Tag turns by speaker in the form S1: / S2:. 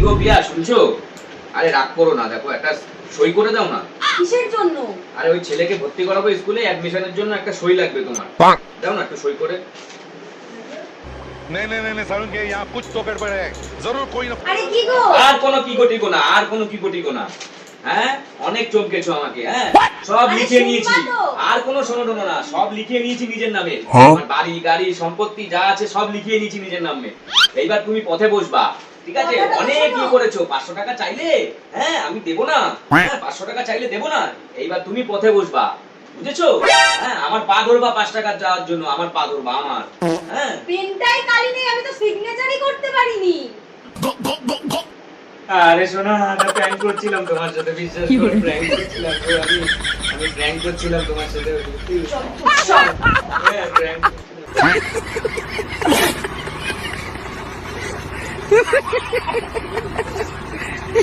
S1: গো প্রিয়া শুনছো? আরে রাগ করো না, দেখো একটা সই করে দাও না।
S2: কিসের জন্য?
S1: আরে ওই ছেলেকে ভর্তি করাবো স্কুলে, অ্যাডমিশনের জন্য একটা সই লাগবে তোমার। দাও না একটু সই করে।
S3: नहीं नहीं नहीं नहीं सारुण के यहाँ कुछ तो गड़बड़ है जरूर कोई ना।
S2: আরে কি গো?
S1: আর কোনো কি গটিকো না, আর কোনো কি গটিকো না। হ্যাঁ অনেক চমকেছো আমাকে। হ্যাঁ সব
S2: আরে
S1: লিখে নিয়েছি,
S2: শুনবা তো?
S1: আর কোনো শোনো টোনো না, সব লিখে নিয়েছি নিজের নামে। আমার বাড়ি গাড়ি সম্পত্তি যা আছে সব লিখিয়ে নিয়েছি নিজের নামে। এইবার তুমি পথে বসবা, ঠিক আছে?
S2: কথাটা তো
S1: অনেক
S2: শোনো।
S1: কি করেছো, 500 টাকা চাইলে হ্যাঁ আমি দেবো না, হ্যাঁ 500 টাকা চাইলে দেবো না। এইবার তুমি পথে বসবা, বুঝেছো? হ্যাঁ আমার পা ধরবা 5 টাকা যাওয়ার জন্য, আমার পা ধরবা আমার। হ্যাঁ
S2: পেনটাই কালি নেই, আমি তো সিগনেচারই করতে পারিনি।
S1: আরে শোনা, আমি প্র্যাঙ্ক করছিলাম তোমার সাথে, বিশ্বাস করো প্র্যাঙ্ক করছিলাম গো, আমি প্র্যাঙ্ক করছিলাম তোমার সাথে। হ্যাঁ প্র্যাঙ্ক করছিলাম।